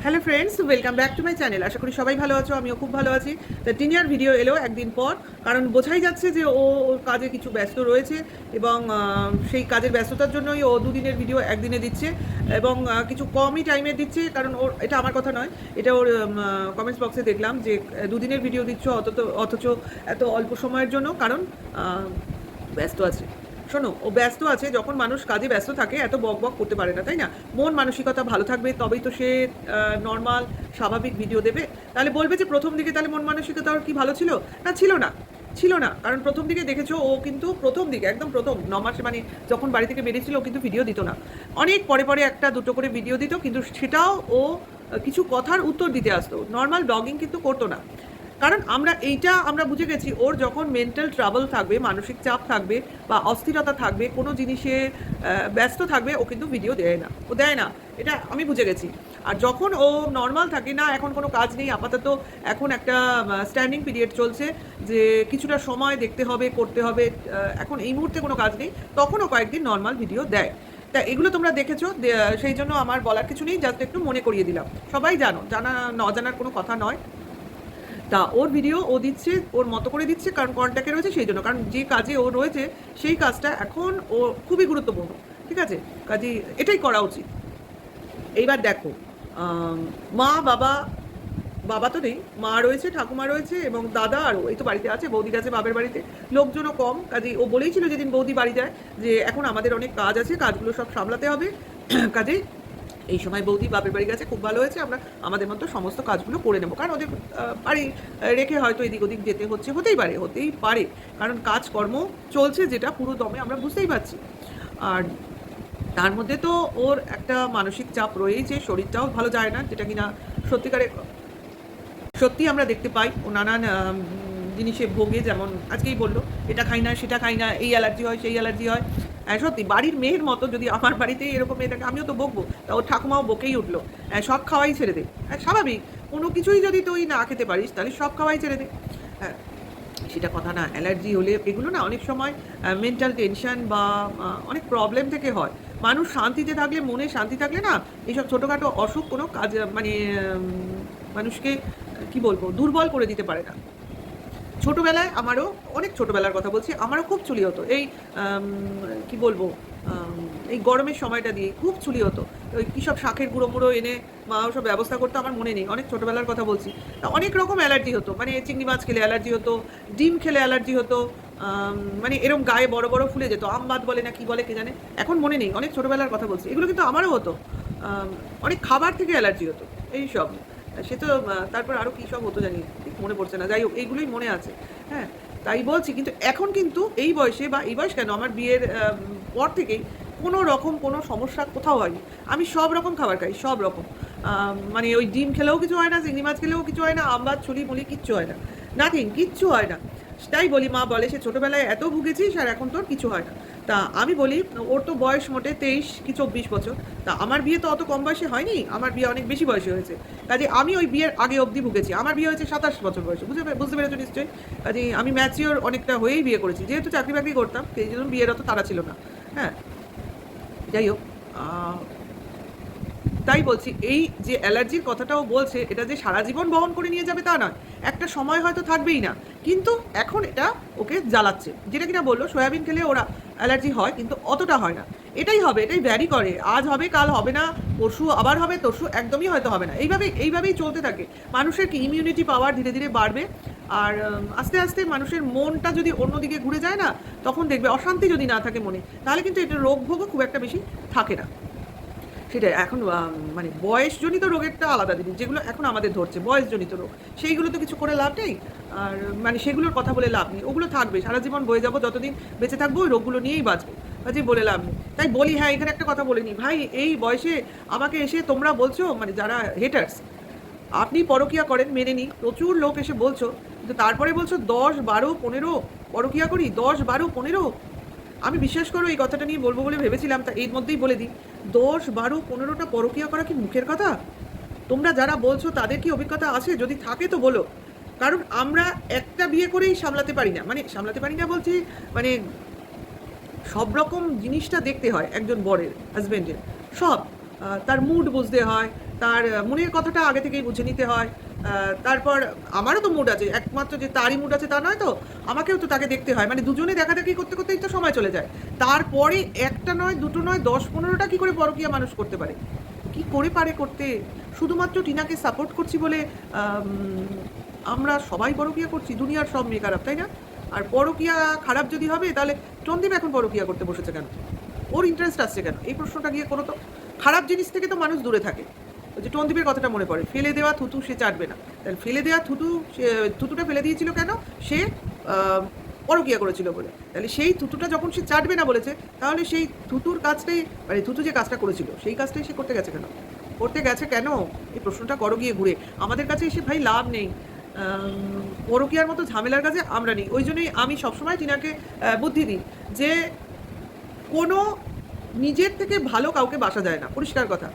Hello friends, welcome back to my channel. আশা করি সবাই ভালো আছো, আমিও খুব ভালো আছি। তা টিনিয়ার ভিডিও এলো একদিন পর, কারণ বোঝাই যাচ্ছে যে ও ওর কাজে কিছু ব্যস্ত রয়েছে এবং সেই কাজের ব্যস্ততার জন্যই ও দুদিনের ভিডিও একদিনে দিচ্ছে এবং কিছু কমই টাইমে দিচ্ছে। কারণ ওর, এটা আমার কথা নয়, এটা ওর কমেন্টস বক্সে দেখলাম যে দুদিনের ভিডিও দিচ্ছ অথচ এত অল্প সময়ের জন্য, কারণ ব্যস্ত আছে। শোনো, ও ব্যস্ত আছে, যখন মানুষ কাজে ব্যস্ত থাকে এত বক বক করতে পারে না, তাই না? মন মানসিকতা ভালো থাকবে তবেই তো সে নর্মাল স্বাভাবিক ভিডিও দেবে। তাহলে বলবে যে প্রথম দিকে তাহলে মন মানসিকতা ওর কি ভালো ছিল? না, ছিল না। ছিল না, কারণ প্রথম দিকে দেখেছো ও কিন্তু প্রথম দিকে একদম প্রথম 9 মাসে, মানে যখন বাড়ি থেকে বেরিয়েছিল ও কিন্তু ভিডিও দিত না। অনেক পরে পরে একটা দুটো করে ভিডিও দিত, কিন্তু সেটাও ও কিছু কথার উত্তর দিতে আসতো, নর্মাল ব্লগিং কিন্তু করতো না। কারণ আমরা বুঝে গেছি, ওর যখন মেন্টাল ট্রাবল থাকবে, মানসিক চাপ থাকবে বা অস্থিরতা থাকবে, কোনো জিনিসে ব্যস্ত থাকবে, ও কিন্তু ভিডিও দেয় না। এটা আমি বুঝে গেছি। আর যখন ও নর্মাল থাকে, না এখন কোনো কাজ নেই আপাতত, এখন একটা স্ট্যান্ডিং পিরিয়ড চলছে, যে কিছুটা সময় দেখতে হবে, করতে হবে, এখন এই মুহূর্তে কোনো কাজ নেই, তখনও কয়েকদিন নর্মাল ভিডিও দেয়। তা এগুলো তোমরা দেখেছো, সেই জন্য আমার বলার কিছু নেই, জাস্ট একটু মনে করিয়ে দিলাম। সবাই জানা ন জানার কোনো কথা নয়। তা ওর ভিডিও ও দিচ্ছে, ওর মতো করে দিচ্ছে, কারণ কন্ট্যাক্টে রয়েছে সেই জন্য, কারণ যে কাজে ও রয়েছে সেই কাজটা এখন ও খুবই গুরুত্বপূর্ণ। ঠিক আছে, কাজে এটাই করা উচিত। এইবার দেখো, মা বাবা, বাবা তো নেই, মা রয়েছে, ঠাকুমা রয়েছে এবং দাদা, আরও এই তো বাড়িতে আছে, বৌদি আছে বাপের বাড়িতে, লোকজনও কম। কাজেই ও বলেই ছিল যেদিন বৌদি বাড়ি যায় যে এখন আমাদের অনেক কাজ আছে, কাজগুলো সব সামলাতে হবে। কাজেই এই সময় বৌদি বাপের বাড়ি গেছে, খুব ভালো হয়েছে, আমরা আমাদের মতো সমস্ত কাজগুলো করে নেবো, কারণ ওদের বাড়ি রেখে হয়তো এদিক ওদিক যেতে হতেই পারে, কারণ কাজকর্ম চলছে যেটা পুরো দমে আমরা বুঝতেই পারছি। আর তার মধ্যে তো ওর একটা মানসিক চাপ রয়েছে, শরীরটাও ভালো যায় না, যেটা কিনা সত্যিকারে সত্যি আমরা দেখতে পাই। ও নানান জিনিসে ভোগে, যেমন আজকেই বললো এটা খাই না, সেটা খাই না, এই অ্যালার্জি হয়, সেই অ্যালার্জি হয়। সত্যি বাড়ির মেয়ের মতো যদি আমার বাড়িতে এরকম মেয়ে থাকে, আমিও তো বকবো, তা ওর ঠাকুমাও বকেই উঠলো, সব খাওয়াই ছেড়ে দে। স্বাভাবিক, কোনো কিছুই যদি তুই না খেতে পারিস তাহলে সব খাওয়াই ছেড়ে দে। হ্যাঁ, সেটা কথা না। অ্যালার্জি হলে এগুলো না অনেক সময় মেন্টাল টেনশন বা অনেক প্রবলেম থেকে হয়। মানুষ শান্তিতে থাকলে, মনে শান্তি থাকলে না, এইসব ছোটোখাটো অসুখ কোনো কাজ, মানে মানুষকে কি বলবো, দুর্বল করে দিতে পারে না। ছোটোবেলায় আমারও, অনেক ছোটোবেলার কথা বলছি, আমারও খুব চুলি হতো। এই কি বলবো, এই গরমের সময়টা দিয়ে খুব চুলি হতো। ওই কী সব শাঁখের গুঁড়ো মুড়ো এনে মা ওসব ব্যবস্থা করতো, আমার মনে নেই, অনেক ছোটোবেলার কথা বলছি। তা অনেক রকম অ্যালার্জি হতো, মানে চিংড়ি মাছ খেলে অ্যালার্জি হতো, ডিম খেলে অ্যালার্জি হতো, মানে এরম গায়ে বড় বড় ফুলে যেত, আমবাদ বলে না কি বলে কে জানে, এখন মনে নেই, অনেক ছোটোবেলার কথা বলছি। এগুলো কিন্তু আমারও হতো। অনেক খাবার থেকে অ্যালার্জি হতো, এই সব। সে তো তারপর আরও কী সব হতো জানি, ঠিক মনে পড়ছে না, যাই হোক এইগুলোই মনে আছে। হ্যাঁ, তাই বলছি, কিন্তু এখন কিন্তু এই বয়সে, বা এই বয়স কেন, আমার বিয়ের পর থেকেই কোনো রকম কোনো সমস্যা কোথাও হয়নি। আমি সব রকম খাবার খাই, সব রকম, মানে ওই ডিম খেলেও কিছু হয় না, চিংড়ি মাছ খেলেও কিছু হয় না, আমবাদ ছুলি মুলি কিচ্ছু হয় না, নাথিং, কিচ্ছু হয় না। তাই বলি, মা বলে সে ছোটোবেলায় এত ভুগেছিস আর এখন তোর কিছু হয় না। তা আমি বলি, ওর তো বয়স মোটে 23 কি 24 বছর। তা আমার বিয়ে তো অত কম বয়সে হয়নি, আমার বিয়ে অনেক বেশি বয়সে হয়েছে। কাজে আমি ওই বিয়ের আগে অবধি ভুগেছি। আমার বিয়ে হয়েছে 27 বছর বয়সে, বুঝতে পেরেছো নিশ্চয়ই। কাজে আমি ম্যাচিওর অনেকটা হয়েই বিয়ে করেছি, যেহেতু চাকরি বাকরি করতাম, সেই জন্য বিয়ের অত তাড়া ছিল না। হ্যাঁ, যাই হোক, তাই বলছি, এই যে অ্যালার্জির কথাটাও বলছে, এটা যে সারা জীবন বহন করে নিয়ে যাবে তা নয়, একটা সময় হয়তো থাকবেই না, কিন্তু এখন এটা ওকে জ্বালাচ্ছে। যেটা কিনা বললো সয়াবিন খেলে ওরা অ্যালার্জি হয়, কিন্তু অতটা হয় না। এটাই হবে, এটাই ভ্যারি করে, আজ হবে কাল হবে না, পরশু আবার হবে, তরশু একদমই হয়তো হবে না, এইভাবেই চলতে থাকে। মানুষের কি ইমিউনিটি পাওয়ার ধীরে ধীরে বাড়বে, আর আস্তে আস্তে মানুষের মনটা যদি অন্যদিকে ঘুরে যায় না, তখন দেখবে, অশান্তি যদি না থাকে মনে, তাহলে কিন্তু এটা রোগ ভোগও খুব একটা বেশি থাকে না। সেটাই এখন মানে বয়সজনিত রোগেরটা আলাদা জিনিস, যেগুলো এখন আমাদের ধরছে বয়সজনিত রোগ, সেইগুলো তো কিছু করে লাভ নেই। আর মানে সেগুলোর কথা বলে লাভ নেই, ওগুলো থাকবে সারা জীবন, বয়ে যাবো, যতদিন বেঁচে থাকবো ওই রোগগুলো নিয়েই বাঁচবো, কাজেই বলে লাভ নেই। তাই বলি, হ্যাঁ, এখানে একটা কথা বলে নিই ভাই, এই বয়সে আমাকে এসে তোমরা বলছো, মানে যারা হেটার্স, আপনি পরকিয়া করেন মেনে নিই, প্রচুর লোক এসে বলছো, কিন্তু তারপরে বলছো 10, 12, 15 পরকিয়া করি, 10, 12, 15। আমি বিশ্বাস করো এই কথাটা নিয়ে বলবো বলে ভেবেছিলাম, তা এর মধ্যেই বলে দিই, 10, 12, 15টা পরকীয়া করা কি মুখের কথা? তোমরা যারা বলছো তাদের কি অভিজ্ঞতা আছে? যদি থাকে তো বলো। কারণ আমরা একটা বিয়ে করেই সামলাতে পারি না, মানে সামলাতে পারি না বলছি, মানে সব রকম জিনিসটা দেখতে হয় একজন বরের, হাজব্যান্ডের, সব তার মুড বুঝতে হয়, তার মনের কথাটা আগে থেকেই বুঝে নিতে হয়। তারপর আমারও তো মুড আছে, একমাত্র যে তারই মুড আছে তা নয় তো, আমাকেও তো তাকে দেখতে হয়, মানে দুজনে দেখাদেখি করতে করতেই তো সময় চলে যায়। তারপরে একটা নয়, দুটো নয়, 10-15টা কী করে পরকীয়া মানুষ করতে পারে, কি করে পারে করতে? শুধুমাত্র টিনাকে সাপোর্ট করছি বলে আমরা সবাই পরকীয়া করছি, দুনিয়ার সব মেয়ে খারাপ, তাই না? আর পরকীয়া খারাপ যদি হবে তাহলে চন্দীপ এখন পরকীয়া করতে বসেছে কেন? ওর ইন্টারেস্ট আসছে কেন? এই প্রশ্নটা গিয়ে করো তো। খারাপ জিনিস থেকে তো মানুষ দূরে থাকে। ওই যে টন্দীপের কথাটা মনে পড়ে, ফেলে দেওয়া থুতু সে চাটবে না। তাহলে ফেলে দেওয়া থুতুটা ফেলে দিয়েছিল কেন? সে পরকীয়া করেছিল বলে। তাহলে সেই থুতুটা যখন সে চাটবে না বলেছে, তাহলে সেই থুতুর কাজটাই, মানে থুতু যে কাজটা করেছিল সেই কাজটাই সে করতে গেছে কেন? করতে গেছে কেন? এই প্রশ্নটা করো গিয়ে ঘুরে। আমাদের কাছে এসে ভাই লাভ নেই, পরকীয়ার মতো ঝামেলার কাছে আমরা নেই। ওই জন্যই আমি সবসময় টিনাকে বুদ্ধি দিই যে কোনো নিজের থেকে ভালো কাউকে বাসা যায় না, পরিষ্কার কথা।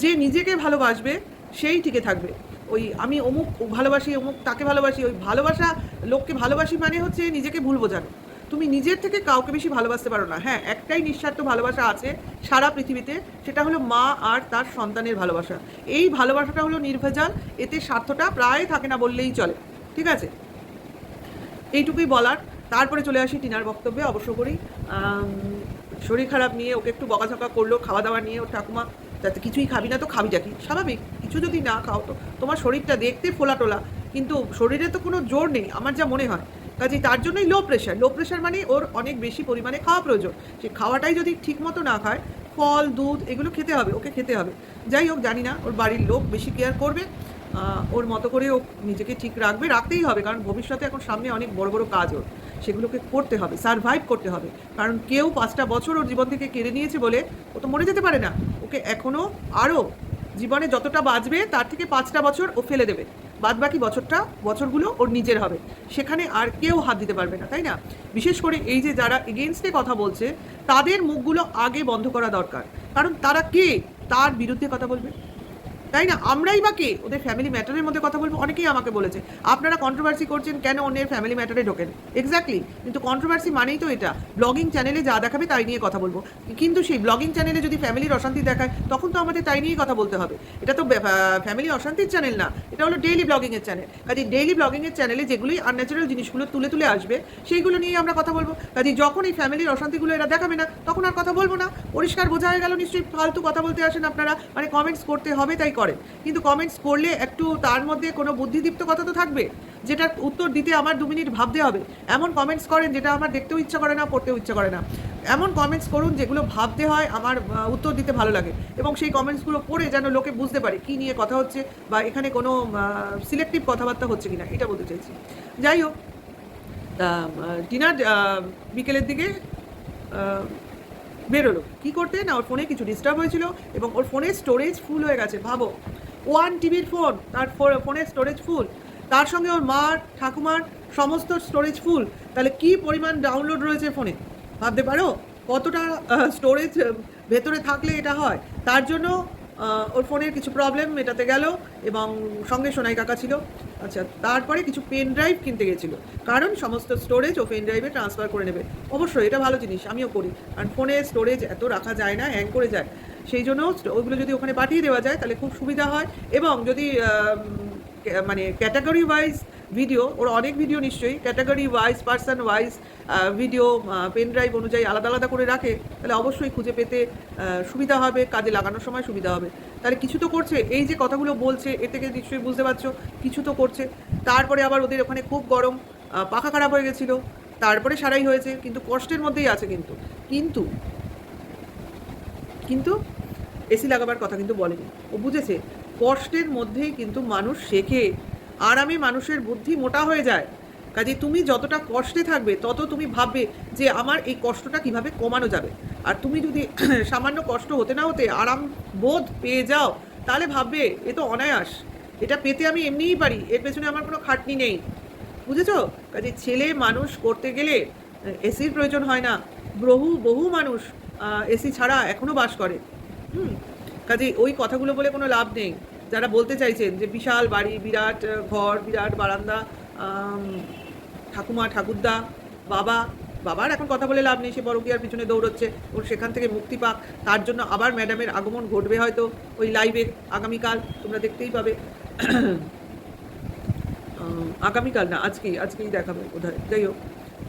যে নিজেকে ভালোবাসবে সেই টিকে থাকবে। ওই আমি অমুক ভালোবাসি, অমুক তাকে ভালোবাসি, ওই ভালোবাসা, লোককে ভালোবাসি মানে হচ্ছে নিজেকে ভুল বোঝানো। তুমি নিজের থেকে কাউকে বেশি ভালোবাসতে পারো না। হ্যাঁ, একটাই নিঃস্বার্থ ভালোবাসা আছে সারা পৃথিবীতে, সেটা হলো মা আর তার সন্তানের ভালোবাসা। এই ভালোবাসাটা হলো নির্ভেজাল, এতে স্বার্থটা প্রায় থাকে না বললেই চলে, ঠিক আছে? এইটুকুই বলার। তারপরে চলে আসি টিনার বক্তব্যে। অবশ্য করি শরীর খারাপ নিয়ে ওকে একটু বকাঝকা করলো, খাওয়া দাওয়া নিয়ে। ওর ঠাকুমা, যাতে কিছুই খাবি না তো খাবিটা কি? স্বাভাবিক, কিছু যদি না খাও তো তোমার শরীরটা দেখতে ফোলা টোলা, কিন্তু শরীরে তো কোনো জোর নেই আমার যা মনে হয়। কাজেই তার জন্যই লো প্রেশার মানে ওর অনেক বেশি পরিমাণে খাওয়া প্রয়োজন। সে খাওয়াটাই যদি ঠিক মতো না খায়, ফল দুধ এগুলো খেতে হবে, ওকে খেতে হবে। যাই হোক, জানি না ওর বাড়ির লোক বেশি কেয়ার করবে, ওর মতো করে ও নিজেকে ঠিক রাখবে, রাখতেই হবে, কারণ ভবিষ্যতে এখন সামনে অনেক বড় বড় কাজ ওর, সেগুলোকে করতে হবে, সারভাইভ করতে হবে। কারণ কেউ 5টা বছর ওর জীবন থেকে কেড়ে নিয়েছে বলে ও তো মরে যেতে পারে না। ওকে এখনও আরও জীবনে যতটা বাঁচবে তার থেকে 5টা বছর ও ফেলে দেবে, বাদ বাকি বছরগুলো ওর নিজের হবে, সেখানে আর কেউ হাত দিতে পারবে না, তাই না? বিশেষ করে এই যে যারা এগেনস্টে কথা বলছে, তাদের মুখগুলো আগে বন্ধ করা দরকার। কারণ তারা কে তার বিরুদ্ধে কথা বলবে, তাই না? আমরাই বা কে ওদের ফ্যামিলি ম্যাটারের মধ্যে কথা বলবো? অনেকেই আমাকে বলেছে আপনারা কন্ট্রোভার্সি করছেন কেন, অন্যের ফ্যামিলি ম্যাটারে ঢোকেন। এক্স্যাক্টলি, কিন্তু কন্ট্রোভার্সি মানেই তো এটা, ব্লগিং চ্যানেলে যা দেখাবে তাই নিয়ে কথা বলবো। কিন্তু সেই ব্লগিং চ্যানেলে যদি ফ্যামিলির অশান্তি দেখায়, তখন তো আমাদের তাই নিয়েই কথা বলতে হবে। এটা তো ফ্যামিলি অশান্তির চ্যানেল না, এটা হলো ডেইলি ব্লগিংয়ের চ্যানেল। কাজে ডেইলি ব্লগিংয়ের চ্যানেলে যেগুলোই আনন্যাচারাল জিনিসগুলো তুলে তুলে আসবে, সেইগুলো নিয়েই আমরা কথা বলবো। কাজে যখন এই ফ্যামিলির অশান্তিগুলো এরা দেখাবে না, তখন আর কথা বলবো না। পরিষ্কার বোঝা হয়ে গেল নিশ্চয়ই। ফালতু কথা বলতে আসেন আপনারা, মানে কমেন্টস করতে হবে তাই করেন, কিন্তু কমেন্টস করলে একটু তার মধ্যে কোনো বুদ্ধিদীপ্ত কথা তো থাকবে, যেটার উত্তর দিতে আমার 2 মিনিট ভাবতে হবে। এমন কমেন্টস করেন যেটা আমার দেখতেও ইচ্ছা করে না, পড়তেও ইচ্ছা করে না। এমন কমেন্টস করুন যেগুলো ভাবতে হয়, আমার উত্তর দিতে ভালো লাগে, এবং সেই কমেন্টসগুলো পড়ে যেন লোকে বুঝতে পারে কী নিয়ে কথা হচ্ছে, বা এখানে কোনো সিলেক্টিভ কথাবার্তা হচ্ছে কিনা, এটা বলতে চাইছি। যাই হোক, ডিনার বিকেলের দিকে বেরোলো কী করতে না, ওর ফোনে কিছু ডিস্টার্ব হয়েছিল এবং ওর ফোনের স্টোরেজ ফুল হয়ে গেছে। ভাবো, 1 টিবির ফোন, তার ফোনের স্টোরেজ ফুল, তার সঙ্গে ওর মার ঠাকুমার সমস্ত স্টোরেজ ফুল। তাহলে কি পরিমাণ ডাউনলোড রয়েছে ফোনে, ভাবতে পারো কতটা স্টোরেজ ভেতরে থাকলে এটা হয়। তার জন্য ওর ফোনের কিছু প্রবলেম মেটাতে গেল, এবং সঙ্গে সোনাই কাকা ছিল। আচ্ছা, তারপরে কিছু পেন ড্রাইভ কিনতে গেছিলো, কারণ সমস্ত স্টোরেজ ও পেন ড্রাইভে ট্রান্সফার করে নেবে। অবশ্যই এটা ভালো জিনিস, আমিও করি, কারণ ফোনে স্টোরেজ এত রাখা যায় না, হ্যাং করে যায়। সেই জন্য ওইগুলো যদি ওখানে পাঠিয়ে দেওয়া যায় তাহলে খুব সুবিধা হয়। এবং যদি মানে ক্যাটাগরি ওয়াইজ ভিডিও, ওর অনেক ভিডিও নিশ্চয়ই category wise, person wise video pen drive অনুযায়ী আলাদা আলাদা করে রাখে, তাহলে অবশ্যই খুঁজে পেতে সুবিধা হবে, কাজে লাগানোর সময় সুবিধা হবে। তাহলে কিছু তো করছে, এই যে কথাগুলো বলছে এ থেকে নিশ্চয়ই বুঝতে পারছো কিছু তো করছে। তারপরে আবার ওদের ওখানে খুব গরম, পাখা খারাপ হয়ে গেছিলো, তারপরে সারাই হয়েছে, কিন্তু কষ্টের মধ্যেই আছে। কিন্তু কিন্তু এসি লাগাবার কথা কিন্তু বলেনি, ও বুঝেছে কষ্টের মধ্যেই কিন্তু মানুষ শেখে, আরামে মানুষের বুদ্ধি মোটা হয়ে যায়। কাজে তুমি যতটা কষ্টে থাকবে তত তুমি ভাববে যে আমার এই কষ্টটা কিভাবে কমানো যাবে। আর তুমি যদি সামান্য কষ্ট হতে না হতে আরাম বোধ পেয়ে যাও, তাহলে ভাববে এ তো অনায়াস, এটা পেতে আমি এমনিই পারি, এর পেছনে আমার কোনো খাটনি নেই। বুঝেছো? কাজে ছেলে মানুষ করতে গেলে এসির প্রয়োজন হয় না। বহু মানুষ এসি ছাড়া এখনও বাস করে। কাজে ওই কথাগুলো বলে কোনো লাভ নেই। যারা বলতে চাইছেন যে বিশাল বাড়ি, বিরাট ঘর, বিরাট বারান্দা, ঠাকুমা ঠাকুরদা, বাবা, বাবার এখন কথা বলে লাভ নেই, সে পরকীয়ার পিছনে দৌড়চ্ছে, ওর সেখান থেকে মুক্তি পাক। তার জন্য আবার ম্যাডামের আগমন ঘটবে হয়তো ওই লাইভে আগামীকাল, তোমরা দেখতেই পাবে। আগামীকাল না, আজকেই দেখাবে বোধহয়। যাই হোক,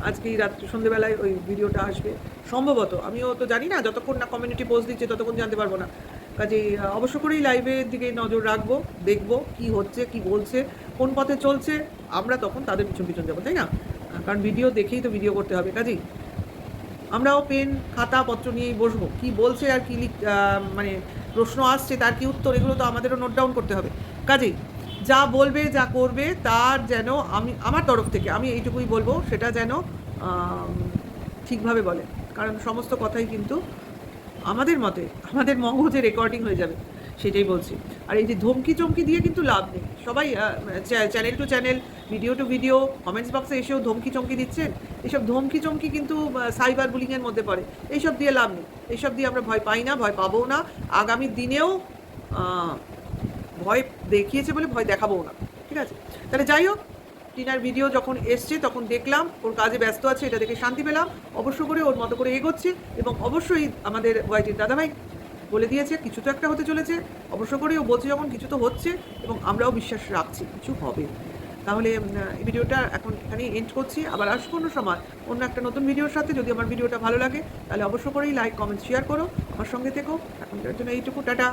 আজকেই রাত্রে সন্ধ্যেবেলায় ওই ভিডিওটা আসবে সম্ভবত। আমিও তো জানি না, যতক্ষণ না কমিউনিটি পোস্ট দিচ্ছে ততক্ষণ জানতে পারবো না। কাজেই অবশ্য করেই লাইভের দিকে নজর রাখবো, দেখবো কি হচ্ছে, কি বলছে, কোন পথে চলছে। আমরা তখন তাদের পিছন পিছন যাবো, তাই না? কারণ ভিডিও দেখেই তো ভিডিও করতে হবে। কাজেই আমরাও পেন খাতা পত্র নিয়েই বসবো, কি বলছে আর কি মানে প্রশ্ন আসছে তার কি উত্তর, এগুলো তো আমাদেরও নোট ডাউন করতে হবে। কাজেই যা বলবে যা করবে তার যেন আমার তরফ থেকে আমি এইটুকুই বলবো, সেটা যেন ঠিকভাবে বলে। কারণ সমস্ত কথাই কিন্তু আমাদের মতে আমাদের মগজে রেকর্ডিং হয়ে যাবে, সেটাই বলছি। আর এই যে ধমকি চমকি দিয়ে কিন্তু লাভ নেই। সবাই channel to channel, video to video, comments বক্সে এসেও ধমকি চমকি দিচ্ছেন। এইসব ধমকি চমকি কিন্তু সাইবার বুলিংয়ের মধ্যে পড়ে। এইসব দিয়ে লাভ নেই, এইসব দিয়ে আমরা ভয় পাই না, ভয় পাবও না। আগামী দিনেও ভয় দেখিয়েছে বলে ভয় দেখাবো না, ঠিক আছে? তাহলে যাই হোক, টিনার ভিডিও যখন এসছে তখন দেখলাম ওর কাজে ব্যস্ত আছে, এটা দেখে শান্তি পেলাম। অবশ্য করে ওর মতো করে এগোচ্ছে, এবং অবশ্যই আমাদের ওয়াইটির দাদাভাই বলে দিয়েছে কিছু তো একটা হতে চলেছে। অবশ্য করেই ও বলছে যখন কিছু তো হচ্ছে, এবং আমরাও বিশ্বাস রাখছি কিছু হবে। তাহলে এই ভিডিওটা এখন এখানেই এন্ড করছি। আবার আসবো অন্য সময় অন্য একটা নতুন ভিডিওর সাথে। যদি আমার ভিডিওটা ভালো লাগে তাহলে অবশ্য করেই লাইক কমেন্ট শেয়ার করো, আমার সঙ্গে থেকো। এখনকার জন্য এইটুকু, টাটা।